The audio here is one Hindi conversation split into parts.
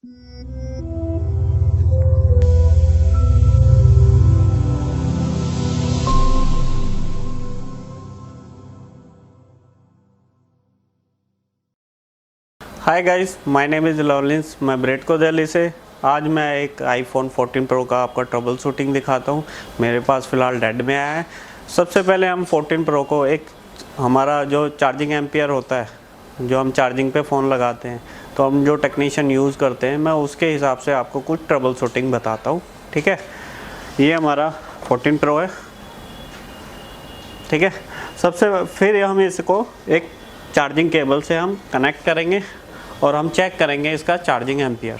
Hi guys, my name is Lawrence. मैं ब्रेडको दिल्ली से। आज मैं एक आईफोन 14 प्रो का आपका ट्रबल शूटिंग दिखाता हूँ। मेरे पास फ़िलहाल डेड में आया है। सबसे पहले हम 14 प्रो को एक हमारा जो चार्जिंग एम्पियर होता है, जो हम चार्जिंग पे फ़ोन लगाते हैं, तो हम जो टेक्नीशियन यूज़ करते हैं, मैं उसके हिसाब से आपको कुछ ट्रबल शूटिंग बताता हूँ। ठीक है, ये हमारा 14 प्रो है। ठीक है, सबसे फिर हम इसको एक चार्जिंग केबल से हम कनेक्ट करेंगे और हम चेक करेंगे इसका चार्जिंग एम्पियर।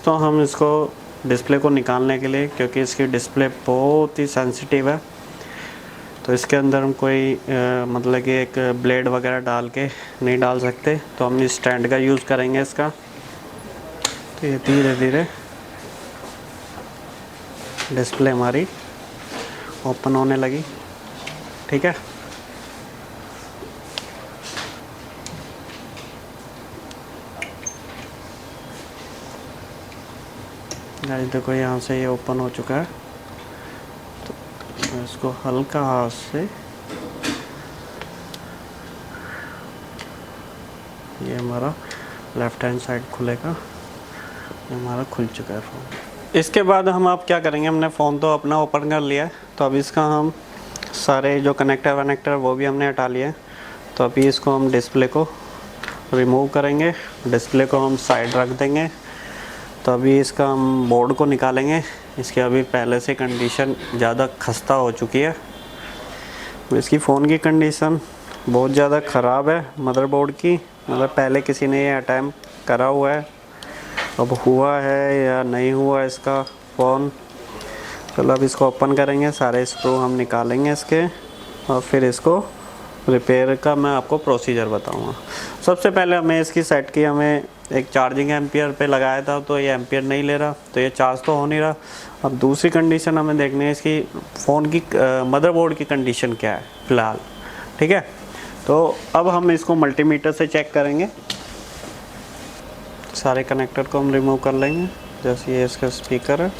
तो हम इसको डिस्प्ले को निकालने के लिए, क्योंकि इसकी डिस्प्ले बहुत ही सेंसिटिव है, तो इसके अंदर हम कोई मतलब कि एक ब्लेड वगैरह डाल के नहीं डाल सकते, तो हम इस स्टैंड का यूज़ करेंगे इसका। तो ये धीरे धीरे डिस्प्ले हमारी ओपन होने लगी। ठीक है, गाइस देखो यहाँ से ये ओपन हो चुका है। तो इसको हल्का हाथ से, ये हमारा लेफ़्ट हैंड साइड खुलेगा। ये हमारा खुल चुका है फ़ोन। इसके बाद हम आप क्या करेंगे, हमने फ़ोन तो अपना ओपन कर लिया है, तो अब इसका हम सारे जो कनेक्टर वनेक्टर वो भी हमने हटा लिए। तो अभी इसको हम डिस्प्ले को रिमूव करेंगे, डिस्प्ले को हम साइड रख देंगे। तो अभी इसका हम बोर्ड को निकालेंगे। इसकी अभी पहले से कंडीशन ज़्यादा खस्ता हो चुकी है। इसकी फ़ोन की कंडीशन बहुत ज़्यादा ख़राब है मदरबोर्ड की। मतलब पहले किसी ने ये अटैम्प्ट करा हुआ है, अब हुआ है या नहीं हुआ इसका फ़ोन। चलो अब इसको ओपन करेंगे, सारे स्क्रू हम निकालेंगे इसके, और फिर इसको रिपेयर का मैं आपको प्रोसीजर बताऊंगा। सबसे पहले हमें इसकी सेट की, हमें एक चार्जिंग एम्पियर पे लगाया था, तो ये एम्पियर नहीं ले रहा, तो ये चार्ज तो हो नहीं रहा। अब दूसरी कंडीशन हमें देखनी है इसकी फ़ोन की मदरबोर्ड की कंडीशन क्या है फ़िलहाल। ठीक है, तो अब हम इसको मल्टीमीटर से चेक करेंगे। सारे कनेक्टर को हम रिमूव कर लेंगे। जैसे ये इसका स्पीकर है,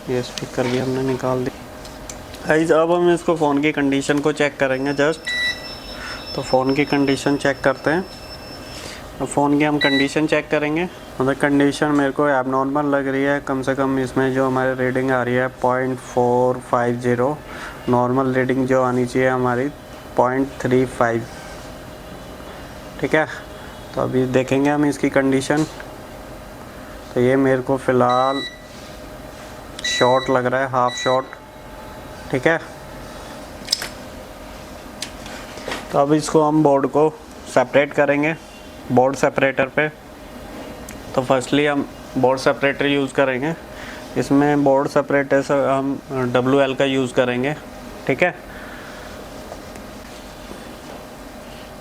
ये स्पीकर भी हमने निकाल दिया। गाइस अब हम इसको फ़ोन की कंडीशन को चेक करेंगे जस्ट। तो फ़ोन की कंडीशन चेक करते हैं। तो फ़ोन की हम कंडीशन चेक करेंगे। मतलब कंडीशन मेरे को एबनॉर्मल लग रही है। कम से कम इसमें जो हमारी रीडिंग आ रही है 0.450, नॉर्मल रीडिंग जो आनी चाहिए हमारी 0.35। ठीक है, तो अभी देखेंगे हम इसकी कंडीशन। तो ये मेरे को फ़िलहाल शॉर्ट लग रहा है, हाफ शॉर्ट। ठीक है, तो अब इसको हम बोर्ड को सेपरेट करेंगे बोर्ड सेपरेटर पे। तो फर्स्टली हम बोर्ड सेपरेटर यूज़ करेंगे। इसमें बोर्ड सेपरेटर से हम WL का यूज़ करेंगे। ठीक है,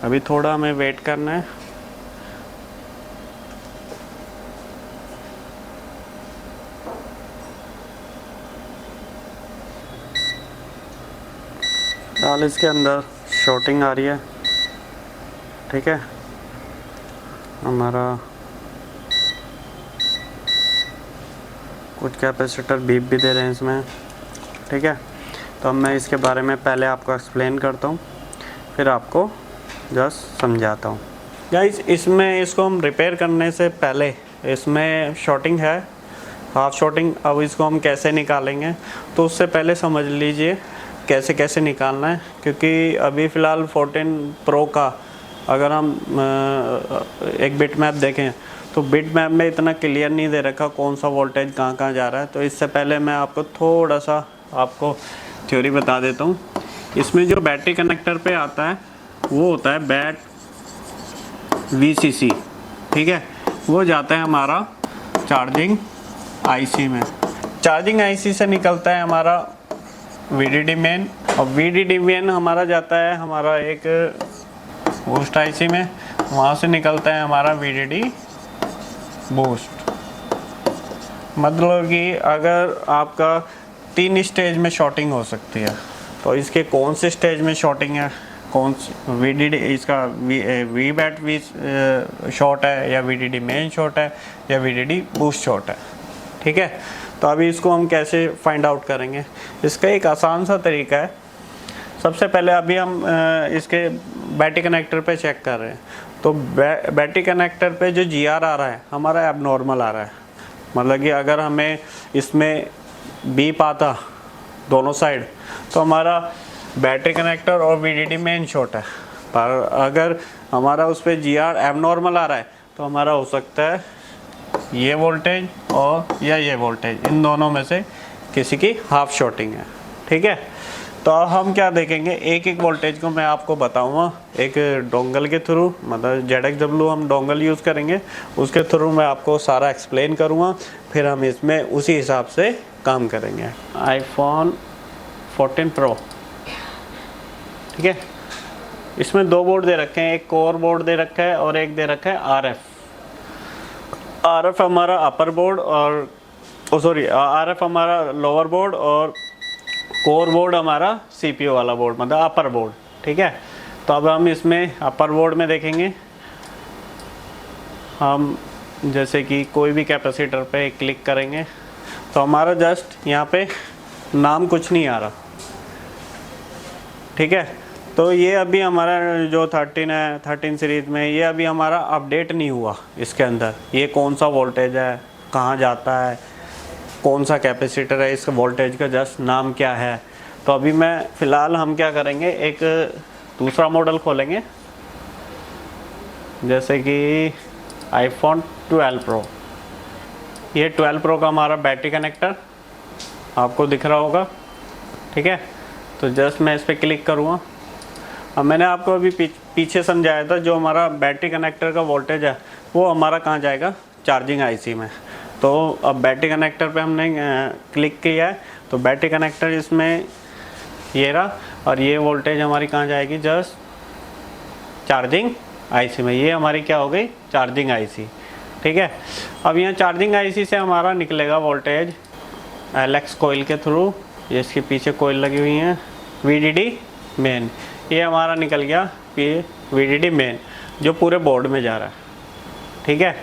अभी थोड़ा हमें वेट करना है। फिलहाल इसके अंदर शॉर्टिंग आ रही है। ठीक है, हमारा कुछ कैपेसिटर बीप भी दे रहे हैं इसमें। ठीक है, तो अब मैं इसके बारे में पहले आपको एक्सप्लेन करता हूँ, फिर आपको जस्ट समझाता हूँ। गाइस इसमें इसको हम रिपेयर करने से पहले इसमें शॉर्टिंग है, हाफ शॉर्टिंग। अब इसको हम कैसे निकालेंगे, तो उससे पहले समझ लीजिए कैसे कैसे निकालना है। क्योंकि अभी फ़िलहाल 14 प्रो का अगर हम एक बिट मैप देखें, तो बिट मैप में इतना क्लियर नहीं दे रखा कौन सा वोल्टेज कहाँ कहाँ जा रहा है। तो इससे पहले मैं आपको थोड़ा सा आपको थ्योरी बता देता हूँ। इसमें जो बैटरी कनेक्टर पे आता है वो होता है बैट VCC। ठीक है, वो जाता है हमारा चार्जिंग IC में। चार्जिंग IC से निकलता है हमारा VDD मेन, और VDD मेन हमारा जाता है हमारा एक बूस्ट IC में। वहाँ से निकलता है हमारा VDD बूस्ट। मतलब कि अगर आपका 3 स्टेज में शॉर्टिंग हो सकती है, तो इसके कौन से स्टेज में शॉर्टिंग है, कौन VDD इसका वी बैट वी शॉर्ट है या VDD मेन शॉर्ट है या VDD बूस्ट शॉर्ट है। ठीक है, तो अभी इसको हम कैसे फाइंड आउट करेंगे? इसका एक आसान सा तरीका है। सबसे पहले अभी हम इसके बैटरी कनेक्टर पे चेक कर रहे हैं, तो बैटरी कनेक्टर पे जो GR आ रहा है हमारा एबनॉर्मल आ रहा है। मतलब कि अगर हमें इसमें बीप आता दोनों साइड तो हमारा बैटरी कनेक्टर और VDD मेन शॉर्ट है। पर अगर हमारा उस पर GR एबनॉर्मल आ रहा है तो हमारा हो सकता है ये वोल्टेज और या ये वोल्टेज, इन दोनों में से किसी की हाफ शॉर्टिंग है। ठीक है, तो हम क्या देखेंगे, एक एक वोल्टेज को मैं आपको बताऊंगा एक डोंगल के थ्रू, मतलब ZXW हम डोंगल यूज़ करेंगे, उसके थ्रू मैं आपको सारा एक्सप्लेन करूंगा, फिर हम इसमें उसी हिसाब से काम करेंगे। iPhone 14 Pro, ठीक है, इसमें दो बोर्ड दे रखे हैं, एक कोर बोर्ड दे रखा है और एक दे रखा है RF हमारा अपर बोर्ड और RF हमारा लोअर बोर्ड और कोर बोर्ड हमारा CPU वाला बोर्ड, मतलब अपर बोर्ड। ठीक है, तो अब हम इसमें अपर बोर्ड में देखेंगे, हम जैसे कि कोई भी कैपेसिटर पे क्लिक करेंगे तो हमारा जस्ट यहाँ पे नाम कुछ नहीं आ रहा। ठीक है, तो ये अभी हमारा जो 13 है, 13 सीरीज़ में, ये अभी हमारा अपडेट नहीं हुआ इसके अंदर। ये कौन सा वोल्टेज है, कहाँ जाता है, कौन सा कैपेसिटर है, इसका वोल्टेज का जस्ट नाम क्या है। तो अभी मैं फ़िलहाल हम क्या करेंगे, एक दूसरा मॉडल खोलेंगे, जैसे कि iPhone 12 Pro। ये 12 Pro का हमारा बैटरी कनेक्टर आपको दिख रहा होगा। ठीक है, तो जस्ट मैं इस पर क्लिक करूँगा। अब मैंने आपको अभी पीछे समझाया था, जो हमारा बैटरी कनेक्टर का वोल्टेज है वो हमारा कहाँ जाएगा, चार्जिंग IC में। तो अब बैटरी कनेक्टर पे हमने क्लिक किया है, तो बैटरी कनेक्टर इसमें ये रहा और ये वोल्टेज हमारी कहाँ जाएगी, जस्ट चार्जिंग IC में। ये हमारी क्या हो गई, चार्जिंग IC। ठीक है, अब यहाँ चार्जिंग IC से हमारा निकलेगा वोल्टेज LX कोयल के थ्रू, ये इसके पीछे कोयल लगी हुई हैं, VDD मेन, ये हमारा निकल गया VDD मेन जो पूरे बोर्ड में जा रहा है। ठीक है,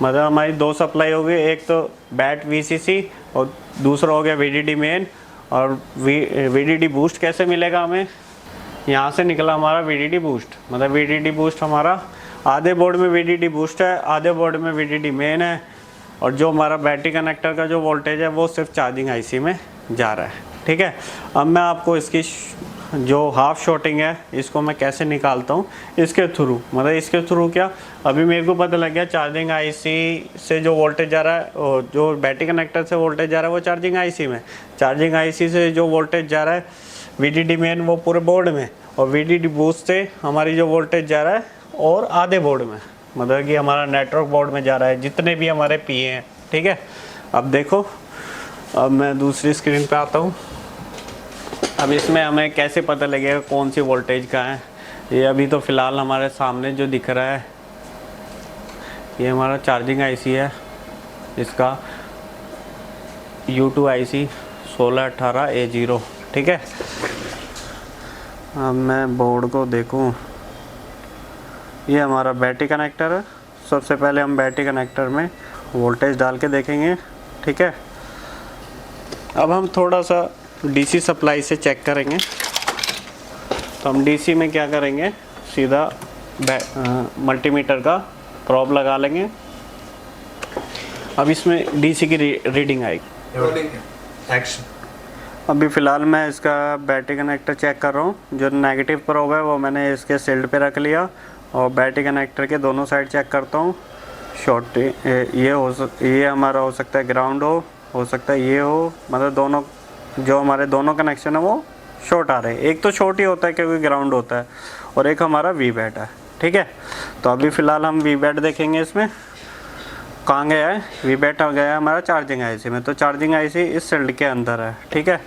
मतलब हमारी दो सप्लाई हो गई, एक तो बैट VCC और दूसरा हो गया VDD मेन। और VDD बूस्ट कैसे मिलेगा हमें, यहाँ से निकला हमारा VDD बूस्ट, मतलब VDD बूस्ट हमारा आधे बोर्ड में VDD बूस्ट है, आधे बोर्ड में VDD मेन है, और जो हमारा बैटरी कनेक्टर का जो वोल्टेज है वो सिर्फ चार्जिंग IC में जा रहा है। ठीक है, अब मैं आपको इसकी जो हाफ शॉर्टिंग है इसको मैं कैसे निकालता हूँ, इसके थ्रू, मतलब इसके थ्रू क्या, अभी मेरे को पता लग गया चार्जिंग IC से जो वोल्टेज जा रहा है, और जो बैटरी कनेक्टर से वोल्टेज जा रहा है वो चार्जिंग IC में, चार्जिंग IC से जो वोल्टेज जा रहा है VDD मेन वो पूरे बोर्ड में, और VDD बूस्ट से हमारी जो वोल्टेज जा रहा है और आधे बोर्ड में, मतलब कि हमारा नेटवर्क बोर्ड में जा रहा है, जितने भी हमारे PA हैं। ठीक है, अब देखो, अब मैं दूसरी स्क्रीन पे आता हूँ। अब इसमें हमें कैसे पता लगेगा कौन सी वोल्टेज का है, ये अभी तो फ़िलहाल हमारे सामने जो दिख रहा है ये हमारा चार्जिंग IC है, इसका U2 IC 1618A0। ठीक है, अब मैं बोर्ड को देखूं, ये हमारा बैटरी कनेक्टर है। सबसे पहले हम बैटरी कनेक्टर में वोल्टेज डाल के देखेंगे। ठीक है, अब हम थोड़ा सा DC सप्लाई से चेक करेंगे। तो हम DC में क्या करेंगे, सीधा मल्टीमीटर का प्रोब लगा लेंगे। अब इसमें DC की रीडिंग आएगी। अभी फ़िलहाल मैं इसका बैटरी कनेक्टर चेक कर रहा हूँ। जो नेगेटिव प्रोब है वो मैंने इसके शील्ड पे रख लिया, और बैटरी कनेक्टर के दोनों साइड चेक करता हूँ। शॉर्ट ये हमारा हो सकता है ग्राउंड हो सकता है ये हो, मतलब दोनों जो हमारे दोनों कनेक्शन है वो शॉर्ट आ रहे हैं। एक तो शॉर्ट ही होता है क्योंकि ग्राउंड होता है, और एक हमारा वी बैट है। ठीक है, तो अभी फ़िलहाल हम वी बैट देखेंगे। इसमें कहाँ गया है, वी बैट आ गया है हमारा चार्जिंग IC में, तो चार्जिंग IC इस शील्ड के अंदर है। ठीक है,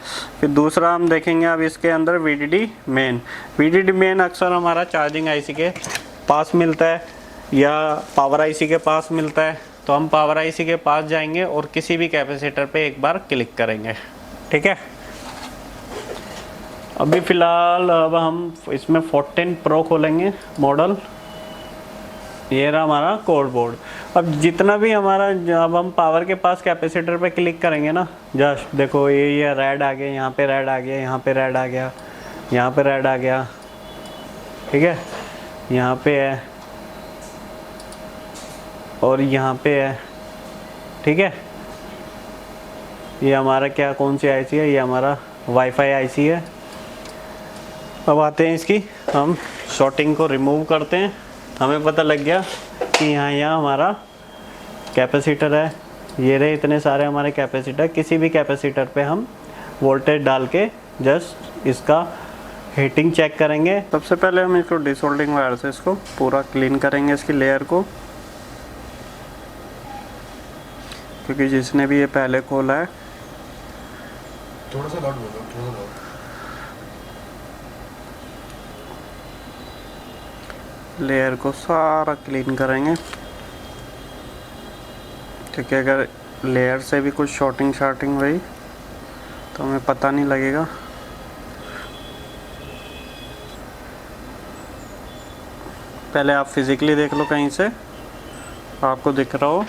फिर दूसरा हम देखेंगे अब इसके अंदर VDD मेन अक्सर हमारा चार्जिंग IC के पास मिलता है या पावर IC के पास मिलता है। तो हम पावर IC के पास जाएंगे और किसी भी कैपेसिटर पे एक बार क्लिक करेंगे। ठीक है, अभी फ़िलहाल अब हम इसमें 14 प्रो खोलेंगे मॉडल। ये रहा हमारा कोड बोर्ड। अब जितना भी हमारा, जब हम पावर के पास कैपेसिटर पे क्लिक करेंगे ना, जस्ट देखो ये रेड आ गया, यहाँ पे रेड आ गया, यहाँ पे रेड आ गया, यहाँ पे रेड आ गया, ठीक है, यहाँ पे है और यहाँ पे है, ठीक है। ये हमारा क्या, कौन सी आईसी है, ये हमारा वाईफाई आईसी है। अब आते हैं इसकी, हम शॉर्टिंग को रिमूव करते हैं। हमें पता लग गया कि यहाँ हमारा कैपेसिटर है, ये रहे इतने सारे हमारे कैपेसिटर। किसी भी कैपेसिटर पे हम वोल्टेज डाल के जस्ट इसका हीटिंग चेक करेंगे। सबसे पहले हम इसको डिसोल्डिंग वायर से इसको पूरा क्लीन करेंगे, इसकी लेयर को, क्योंकि जिसने भी ये पहले खोला है, थोड़ा सा लाउड बोलो, थोड़ा सा लाउड। लेयर को सारा क्लीन करेंगे, क्योंकि अगर लेयर से भी कुछ शॉर्टिंग हुई तो हमें पता नहीं लगेगा। पहले आप फिज़िकली देख लो, कहीं से आपको दिख रहा हो,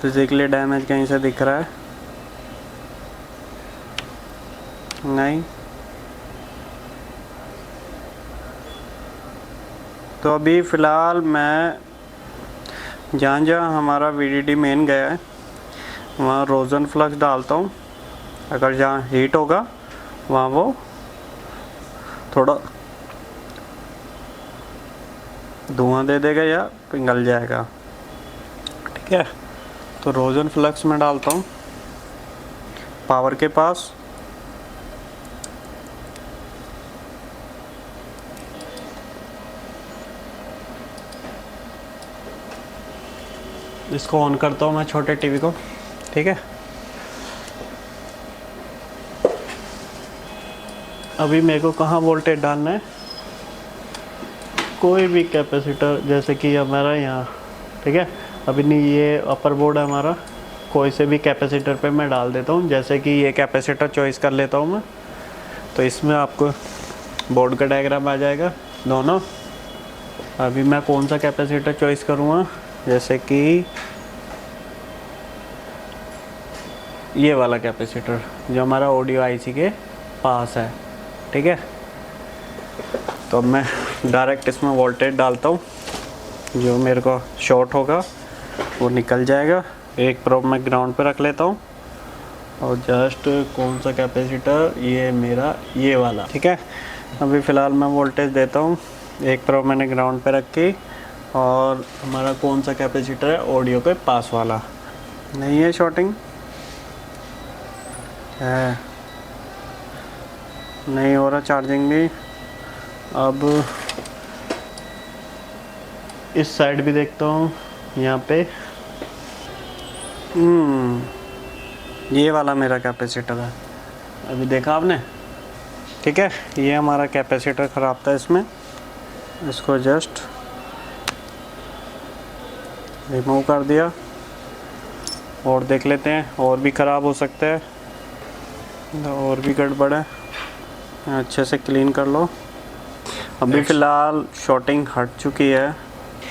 फिज़िकली डैमेज कहीं से दिख रहा है, नहीं। तो अभी फ़िलहाल मैं जहाँ जहाँ हमारा VDD मेन गया है वहाँ रोज़न फ्लक्स डालता हूँ। अगर जहाँ हीट होगा वहाँ वो थोड़ा धुआं दे देगा या पिघल जाएगा, ठीक है। तो रोज़न फ्लक्स में डालता हूँ पावर के पास। इसको ऑन करता हूँ मैं छोटे टीवी को, ठीक है। अभी मेरे को कहाँ वोल्टेज डालना है, कोई भी कैपेसिटर, जैसे कि हमारा यहाँ, ठीक है। अभी नहीं, ये अपर बोर्ड है हमारा, कोई से भी कैपेसिटर पे मैं डाल देता हूँ। जैसे कि ये कैपेसिटर चॉइस कर लेता हूँ मैं, तो इसमें आपको बोर्ड का डायग्राम आ जाएगा दोनों। अभी मैं कौन सा कैपेसिटर चॉइस करूँगा, जैसे कि ये वाला कैपेसिटर जो हमारा ऑडियो आईसी के पास है, ठीक है। तो अब मैं डायरेक्ट इसमें वोल्टेज डालता हूँ, जो मेरे को शॉर्ट होगा वो निकल जाएगा। एक प्रोब मैं ग्राउंड पे रख लेता हूँ और जस्ट कौन सा कैपेसिटर, ये मेरा ये वाला, ठीक है। अभी फ़िलहाल मैं वोल्टेज देता हूँ, एक प्रोब मैंने ग्राउंड पे रखी और हमारा कौन सा कैपेसिटर है, ऑडियो के पास वाला। नहीं है शॉर्टिंग है, नहीं हो रहा चार्जिंग भी। अब इस साइड भी देखता हूँ, यहाँ पे ये वाला मेरा कैपेसिटर है, अभी देखा आपने, ठीक है। ये हमारा कैपेसिटर ख़राब था, इसमें इसको जस्ट रिमूव कर दिया। और देख लेते हैं, और भी ख़राब हो सकता है, और भी गड़बड़ है, अच्छे से क्लीन कर लो। अभी फ़िलहाल शॉर्टिंग हट चुकी है।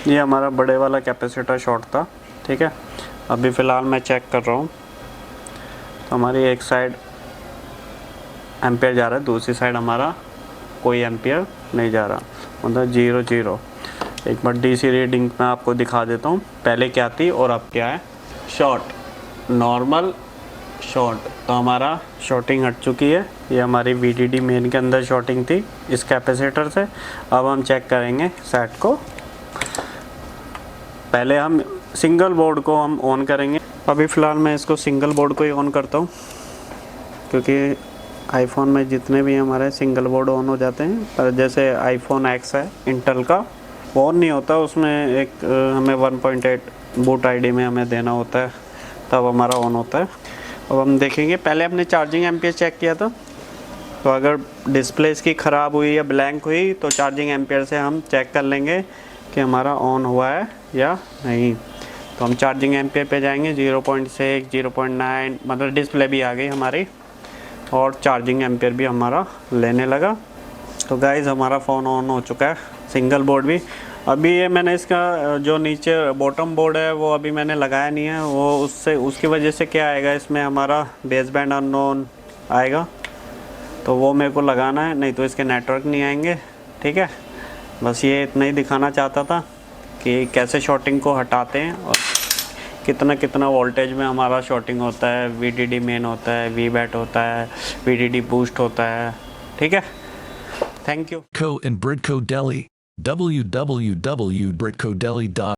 ये हमारा बड़े वाला कैपेसिटर शॉर्ट था, ठीक है। अभी फ़िलहाल मैं चेक कर रहा हूँ, तो हमारी एक साइड एम्पियर जा रहा है, दूसरी साइड हमारा कोई एम्पियर नहीं जा रहा, मतलब 0 एक बार DC रीडिंग मैं आपको दिखा देता हूँ, पहले क्या थी और अब क्या है। Short, normal, short. तो हमारा शॉर्टिंग हट चुकी है। ये हमारी VDD मेन के अंदर शॉर्टिंग थी इस कैपेसिटर से। अब हम चेक करेंगे सेट को। पहले हम सिंगल बोर्ड को हम ऑन करेंगे। अभी फ़िलहाल मैं इसको सिंगल बोर्ड को ही ऑन करता हूँ, क्योंकि आईफोन में जितने भी हमारे सिंगल बोर्ड ऑन हो जाते हैं। पर जैसे iPhone X है इंटेल का, वो ऑन नहीं होता, उसमें एक हमें 1.8 बूट ID में हमें देना होता है, तब हमारा ऑन होता है। अब हम देखेंगे, पहले हमने चार्जिंग एम्पियर चेक किया था, तो अगर डिस्प्ले इसकी ख़राब हुई या ब्लैंक हुई तो चार्जिंग एम्पियर से हम चेक कर लेंगे कि हमारा ऑन हुआ है या नहीं। तो हम चार्जिंग एम्पियर पे जाएंगे, 0.6, 0.9, मतलब डिस्प्ले भी आ गई हमारी। और चार्जिंग एम्पेयर भी हमारा लेने लगा। तो गाइज़ हमारा फ़ोन ऑन हो चुका है, सिंगल बोर्ड भी। अभी ये मैंने इसका जो नीचे बॉटम बोर्ड है वो अभी मैंने लगाया नहीं है, वो उसकी वजह से क्या आएगा, इसमें हमारा बेस बैंड अननोन आएगा, तो वो मेरे को लगाना है, नहीं तो इसके नेटवर्क नहीं आएंगे। ठीक है, बस ये इतना ही दिखाना चाहता था कि कैसे शॉर्टिंग को हटाते हैं और कितना कितना वोल्टेज में हमारा शॉर्टिंग होता है। VDD मेन होता है, VBAT होता है, VDD बूस्ट होता है। ठीक है, thank you. Co in Bridco Delhi. www.bridcodelhi.com